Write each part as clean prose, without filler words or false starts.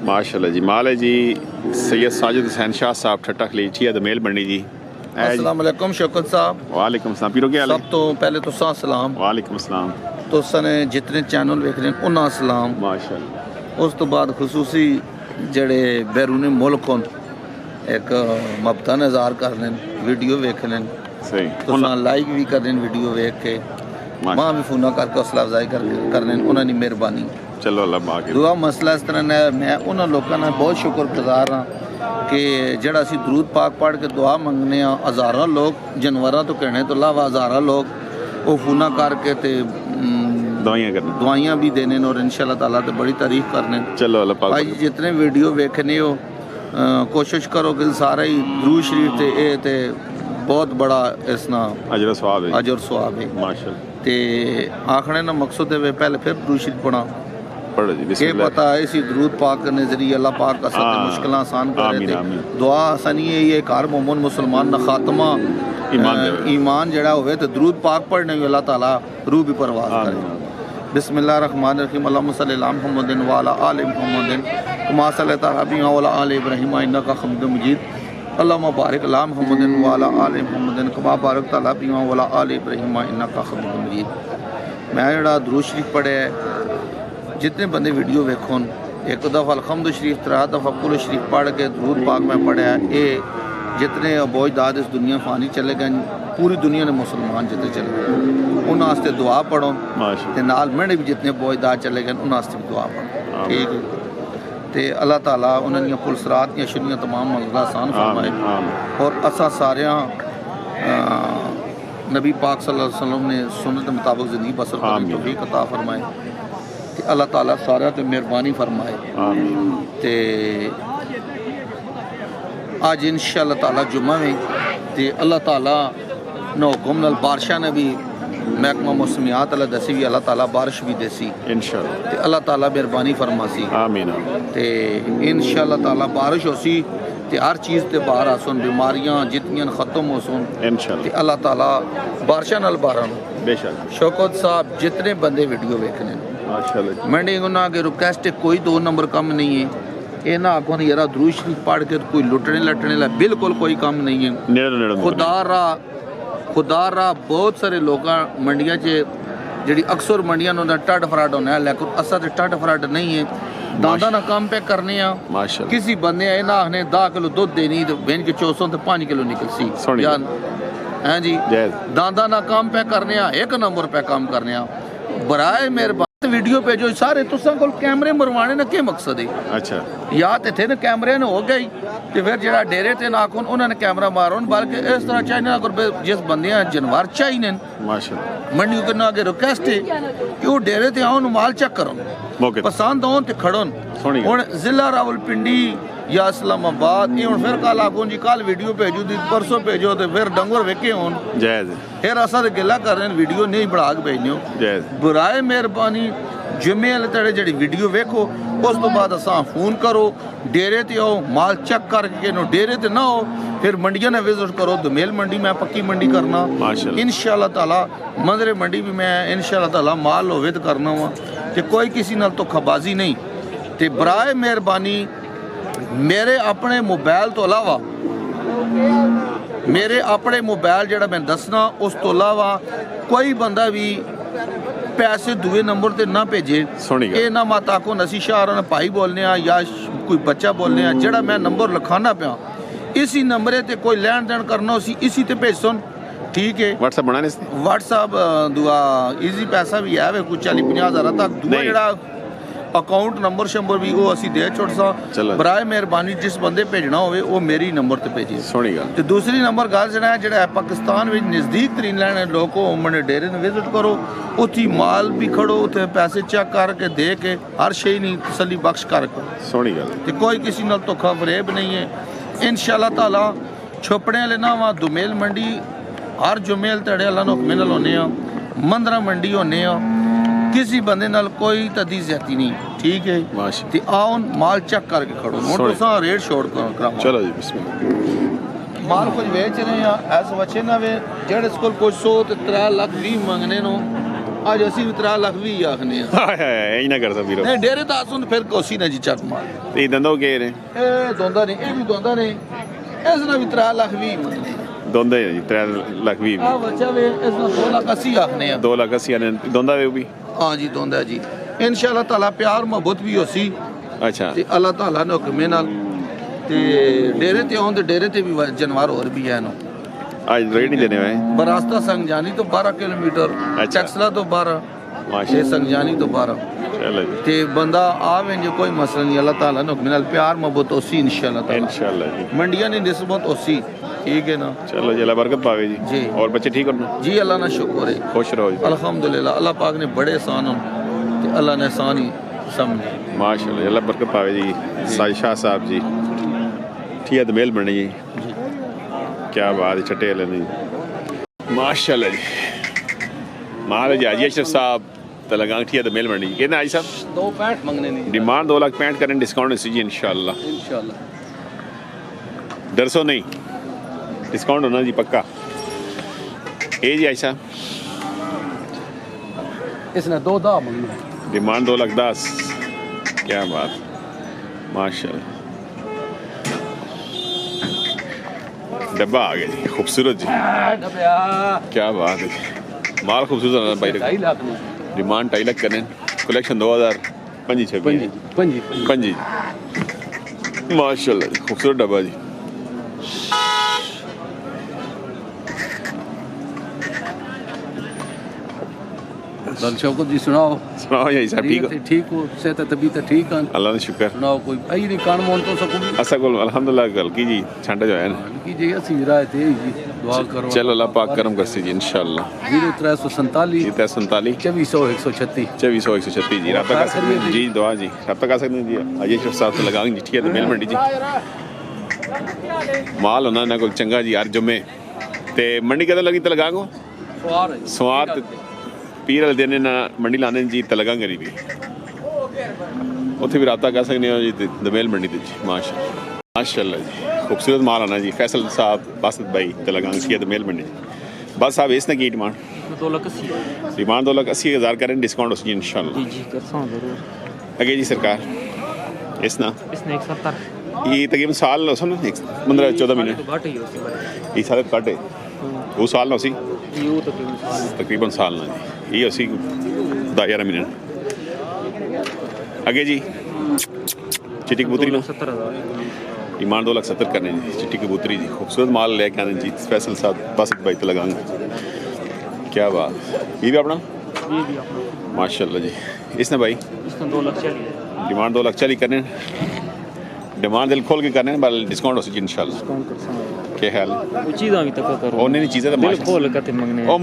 माशाल्लाह जी। माल है जी सैयद साजिद हुसैन शाह साहब ठट्टा खलीचिया दमेल मंडी जी। अस्सलाम वालेकुम शौकत साहब। वालेकुम सलाम पीरो, क्या हाल है? सब तो पहले तो सलाम। वालेकुम सलाम। तो सने जितने चैनल वेख रहे हैं उन्हें सलाम। माशाल्लाह। उस तो बाद खुसूसी जड़े बैरूनी मुल्क हों एक मबता नज़ार कर लें, वीडियो वेख लें, सही तो लाइक भी कर लें वीडियो वेख के, माँ भी फोना करके हौसला अफजाई कर लें, उन्होंने मेहरबानी। चलो अल्लाह बाकी दुआ मसला इस तरह ने मैं उन्होंने लोगों ने बहुत शुक्रगुजार हाँ कि जड़ा असी दरूद पाक पढ़ के दुआ मंगने हज़ारों लोग जानवर तो कहने तो अलावा हज़ारों लोग वो फोना करके ते दवाइयाँ भी देने और इंशाअल्लाह ताला तो बड़ी तारीफ करने। चलो अल्लाह पाक। भाई जितने वीडियो वेखने हो कोशिश करो कि सारे ही दरूद शरीफ ते ए ते बहुत बड़ा इसना अजर सवाब है। अजर सवाब है माशाअल्लाह। ते आखने ना मकसद है पहले फिर दरूद शरीफ पढ़ा पढ़ो जी। ये पता है इसी दरूद पाक के जरिए अल्लाह पाक का सब मुश्किल आसान कर रहे थे। दुआ आसानी है ये कार मोमन मुसलमान ना खात्मा ईमान जड़ा होवे तो दरूद पाक पढ़ने में अल्लाह ताला रूह भी परवाज करे। बिस्मिल्लाहिर्रहमानिर्रहीम अल्लाहुम्मा सल्ली अला मुहम्मदिन व अला आलि मुहम्मदिन कमा सल्लैता अला व अला आलि इब्राहीम इन्नका हमीदुम मजीद। अल्लाहुम्मा बारिक अला मुहम्मदिन व अला आलि मुहम्मदिन कमा बारकता अला व अला आलि इब्राहीम इन्नका हमीदुम मजीद। मैं जड़ा दरूद शरीफ पढ़े जितने बंदे वीडियो वेखो एक दफ़ा अलहम्द शरीफ 3 दफ़ा कुल शरीफ पढ़ के दरूद पाक में पढ़ा ये जितने अबोजदाद इस दुनिया फानी चले गए पूरी दुनिया ने मुसलमान जितने चले गए उन्होंने दुआ पढ़ो ते नाल मेरे भी जितने अबोजदाद चले गए उन्होंने भी दुआ पढ़ो। ठीक है तो अल्लाह ताला उन्होंने पुलसरात या शुनिया तमाम मसला आसान फरमाए और असा सारे नबी पाक सल्लल्लाहु अलैहि वसल्लम ने सुन्नत मुताबिक ज़िंदगी बसर करने की तौफीक अता फरमाए। अल्लाह ताला सारा तो मेहरबानी फरमाए। ते आज इंशाअल्लाह ताला जुम्मा में ते अल्लाह ताला ने हुक्म नाल बारिशां ने भी महकमा मौसमियात अल्लाह दसी भी अल्लाह ताला बारिश भी देसी इंशाअल्लाह ते अल्लाह ताला मेहरबानी फरमासी। आमीन। ते इंशाअल्लाह ताला बारिश होसी ते हर चीज़ ते बाहर आसन बीमारियां जितनियां खत्म होसन इंशाअल्लाह ते अल्लाह ताला बारिशां नाल बारन बेशक। शौकत साहब जितने बंदे वीडियो देखने माशाअल्लाह मंडी उन्होंने आगे रिक्वेस्ट कोई 2 नंबर कम नहीं है। ये ना आखो यार दरूद शरीफ पढ़ के कोई लुटने लटने ला बिल्कुल कोई काम नहीं है। खुदा रा बहुत सारे लोग मंडिया च जी अक्सर मंडिया टड फराड होना है लेकिन असा तो टड फराड नहीं है। दादा ना काम पे करने किसी बंदे आए ना आखने 10 किलो दुध देनी तो बेन के 400 तो 5 किलो निकलसी हैं जी। दादा ना काम पे करने 1 नंबर पे काम करने बराए मेहरबानी वीडियो भेजो सारे तुसा कोल कैमरे मरवाने ना के मकसद है। अच्छा या तो थे ना कैमरे ने हो गई तो फिर जरा डेरे ते ना कौन उन्होंने कैमरा मारो बल्कि इस तरह चाहिए अगर जिस बंदे जानवर चाहिए माशाअल्लाह मंडी के ना आगे रिक्वेस्ट है कि वो डेरे ते आओ माल चेक करो पसंद हो तो खड़ो हूँ जिला रावलपिंडी या इस्लामाबाद ये फिर कल आखो जी कल वीडियो भेजो दी परसों भेजो तो फिर डंगर वेखे हो फिर असा तो गिला कर रहे वीडियो नहीं बढ़ा के भेजने बुराए मेहरबानी जुम्मे वाले तड़े जी वीडियो वेखो उस तो बाद असा फोन करो डेरे ते आओ माल चेक करके डेरे ते ना हो फिर मंडिया ने विजिट करो दमेल मंडी मैं पक्की मंडी करना इंशाअल्लाह ताला मंदरे मंडी भी मैं इंशाअल्लाह ताला माल होवे तो करना वा कि कोई किसी नाल धोखाबाजी नहीं। तो बराए मेहरबानी मेरे अपने मोबाइल तो अलावा मेरे अपने मोबाइल जड़ा मैं दसना उस तो अलावा कोई बंदा भी पैसे दुए नंबर ते ना भेजे ये ना माता को नसी शाह भाई बोलने या कोई बच्चा बोलने जड़ा मैं नंबर लिखाना पाया इसी नंबरे ते कोई लैन देन करना उसी इसी ते भेज सुन। ठीक है व्हाट्सएप बनाने व्हाट्सएप दुआ इजी पैसा भी है कुछ 40-50 हज़ार तक दुआ जड़ा अकाउंट नंबर शंबर भी वो असी दे छोड़ सा बराए मेहरबानी जिस बंदे भेजना होवे वो मेरी नंबर ते भेजिए। सोनी गल ते दूसरी नंबर गल जड़ा है पाकिस्तान में नज़दीक तरीन लैने लोग मैंने डेरे में विजिट करो उठी माल भी खड़ो उथे पैसे चेक करके दे के हर शे नहीं तसली बख्श करके सोनी गल ते कोई किसी नाल धोखा फरेब नहीं है। इंशाअल्लाह ताला छोपड़े वाले ना वहाँ दुमेल मंडी हर जुमेल तड़े अल्लाह हुक्म नाल होने मंदरा मंडी होने किसी बंदे नाल कोई तदी ज्यादती नहीं। ठीक है ते आओ माल चेक करके खड़ो तो रेट शोर करो। चलो जी बिस्मिल्लाह माल कुछ बेच रहे हैं ऐसे बच्चे ना वे जेड़े स्कूल कुछ 100 ते 3 लाख 20 मंगने नो आज असी भी 3 लाख भी आखने यही ना कर सा वीरो नहीं डेरे तो आसुन फिर कोसी ना जी चक मार ये दंदो के ने ए दोंदा नहीं ए भी दोंदा नहीं इसने भी 3 लाख भी मंगने दोंदे जी 3 लाख भी आ बच्चा वे इसने 2 लाख 80 आखने 2 लाख 80 ने दोंदा वे भी हाँ जी दोंदा जी इंशाल्लाह ताला प्यार मोहब्बत भी होसी अच्छा ते अल्लाह ताला ने हुक्मे नाल ते डेरे ते आउं ते डेरे ते भी जानवर और भी है नो आज रेट नहीं देने में बरास्ता संगजानी तो 12 किलोमीटर अच्छा। चक्सला तो 12 माशा ये संगजानी तो 12 चलो जी ते बंदा आवे जो कोई मसला नहीं अल्लाह ताला ने हुक्म नाल प्यार मोहब्बत होसी इंशाल्लाह ताला इंशाल्लाह जी मंडियां ने निस्बत होसी ठीक है ना चलो जी अल्लाह बरकत पावे जी जी। और बच्चे ठीक हो जी अल्लाह ना शुक्र है खुश रहो जी अल्हम्दुलिल्लाह अल्लाह पाक ने बड़े एहसान हों ते अल्लाह ने एहसान ही समझे माशाल्लाह अल्लाह बरकत पावे जी साजिद शाह साहब जी ठीक है दमेल बनी जी क्या बात है छठे वाले नहीं माशाल्लाह जी महाराज जी हाजी अशरफ साहब तलगांग ठीक है दमेल बनी जी कितना आई साहब 2.65 मंगने नहीं डिमांड 2,65,000 करें डिस्काउंट इसी जी इंशाल्लाह इंशाल्लाह डर सो नहीं डिस्काउंट होना जी पक्का ए जी आई साहब इसने 2 दा मंगने डिमांड 2,10,000 क्या बात माशाल्लाह डब्बा आ गया जी खूबसूरत जी क्या बात है जी माल खूबसूरत है भाई 2.5 लाख में डिमांड 2.5 लाख करें कलेक्शन 2025 पंजी माशाल्लाह जी खूबसूरत डब्बा जी शौकत जी सुनाओ सुनाओ यही साहब ठीक हो ठीक हो सेहत तबीयत ठीक है अल्लाह ने शुक्र सुनाओ कोई आई नहीं कान मोन तो सकूं असा को अल्हम्दुलिल्लाह कल की जी छंटा जो है ना की जी असि राय थे जी दुआ करो चलो अल्लाह पाक करम करसी जी इंशाल्लाह 0347 47 2400 136 2400 136 जी रब्ता का सकते हैं जी दुआ जी रब्ता का सकते हैं जी अजय शरीफ साहब तो लगाएंगे जी ठीक है तो मेल मंडी जी माल होना ना कोई चंगा जी यार जुम्मे ते मंडी कदों लगी तो लगांगो सवार पीर वाले दिन ना मंडी लाने जी तलगा करी भी उत्थे भी राबता कर सकते हो जी दमेल मंडी ते जी माशाल्लाह जी खूबसूरत माल आना जी फैसल साहब बासत भाई तलगा किया दमेल मंडी बस साहब इसने की डिमांड 2,80,000 डिमांड 2,80,000 करें डिस्काउंट उसकी इंशाल्लाह जी करसा जरूर आगे जी सरकार इसना इसने 170 ये तकरीबन साल हो ना 15-14 महीने तो घट ही हो ये साल कट है वो साल ना उसी यू तो तकरीबन साल ना जी ये उसी 10-11 महीने आगे जी चिट्टी कबूतरी ना 70,000 डिमांड 2,70,000 करने जी चिट्टी कबूतरी जी खूबसूरत माल लेके आने जी स्पेशल साथ बस भाई तो लगाएंगे क्या बात ये भी अपना ये भी अपना माशाल्लाह जी इसने भाई इसने 2,40,000 डिमांड 2,40,000 करने डिमांड दिल खोल के करने बाल डिस्काउंट हो सके इंशाल्लाह डिस्काउंट करसा क्या ख्याल है वो चीज़ भी तक करो और नहीं चीज़ें तो दिल खोल के ते मंगने ओ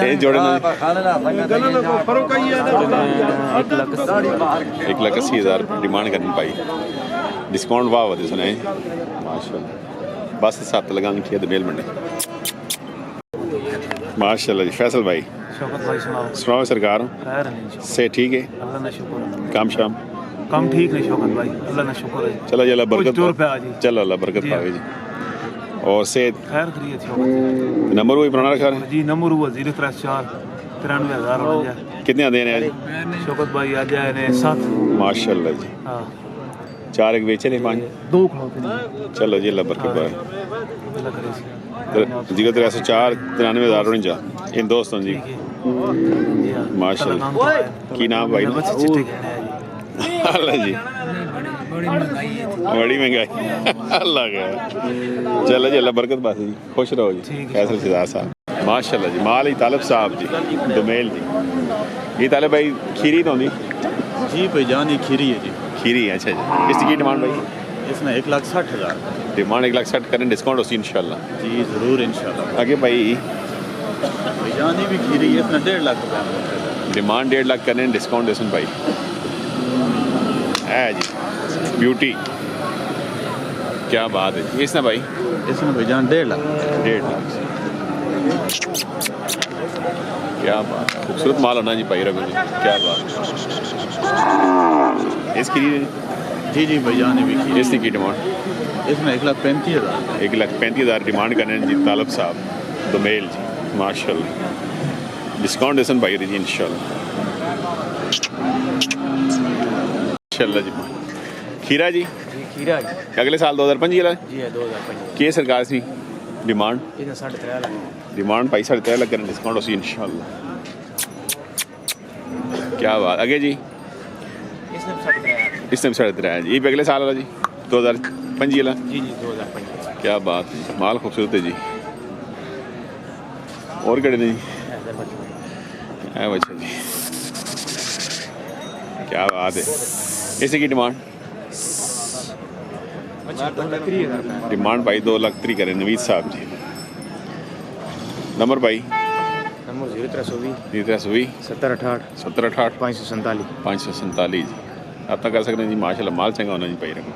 ये जोड़े ना 1,80,000 डिमांड करनी पाई डिस्काउंट वाह होते सुने माशाल्लाह बस साथ लगाएंगे ठीक है तो मेल मंडी माशाल्लाह जी फैसल भाई शौकत भाई सुनाओ सुनाओ सरकार खैर नहीं से ठीक है अल्लाह ना शुक्र काम शाम कम ठीक नहीं शौकत भाई अल्लाह ना शुक्र है चलो जी अल्लाह बरकत कुछ दूर पे आ जी चलो अल्लाह बरकत जी। पावे जी और से खैर खरीद शौकत नंबर वही पुराना रखा है जी नंबर हुआ 034 93,000 कितने आते हैं आज शौकत भाई आ जाए ने 7 माशाल्लाह जी हाँ 4 एक बेचे ने 5 2 खड़ोते नहीं चलो जी अल्लाह बरकत पावे अल्लाह करे 034 93,000 इन दोस्तों जी जी हाँ माशाल्लाह की नाम भाई बस चिट्टे कहने हैं जी अल्लाह जी बड़ी महंगाई अल्लाह का चलो जी अल्लाह बरकत बात जी खुश रहो जी ठीक है। फैसल सिदार साहब माशाल्लाह जी माल ही तालब साहब जी दुमेल जी ये तालब भाई खीरी तो होंगी जी भाईजान ये खीरी है जी खीरी है अच्छा जी इसकी की डिमांड भाई इसमें 1,60,000 डिमांड 1,60,000 करें डिस्काउंट होगी इंशाल्लाह जी ज़रूर इंशाल्लाह आगे भाई भाईजान ये भी खीरी है इसमें 1.5 लाख रुपये डिमांड 1.5 लाख करें डिस्काउंट देसन भाई है जी ब्यूटी क्या बात है इसने भाई इसमें भाईजान 1.5 लाख 1.5 लाख क्या बात खूबसूरत माल होना जी भाई रघु जी क्या बात इसकी जी जी भाईजान ये भी खीरी इसकी की डिमांड इसमें 1,35,000 1,35,000 डिमांड करने जी तालब साहब दुमेल जी माशाल्लाह डिस्काउंट देसन भाई जी इंशाल्लाह जी। खीरा जी खीरा अगले साल 2025 वाला जी है 2005 की सरकार सी डिमांड ਇਹਦਾ 3.5 ਲੱਖ डिमांड भाई 3.5 लाख करने डिस्काउंट उसी इंशाल्लाह। क्या बात आगे जी ਇਸਨੇ 3.5 इसने 3.5 जी ये भी अगले साल वाला जी 2025 वाला जी जी 2005 क्या बात है माल खूबसूरत है जी। और कड़े नहीं है बच्चा जी क्या बात है इसी की डिमांड डिमांड भाई 2 लाख 3 करें नवीद साहब जी। नंबर भाई नंबर 0320 320 7068 7068 547 547 जी आप तक कर सकते हैं जी माशाल्लाह माल चंगा होना जी भाई रखो।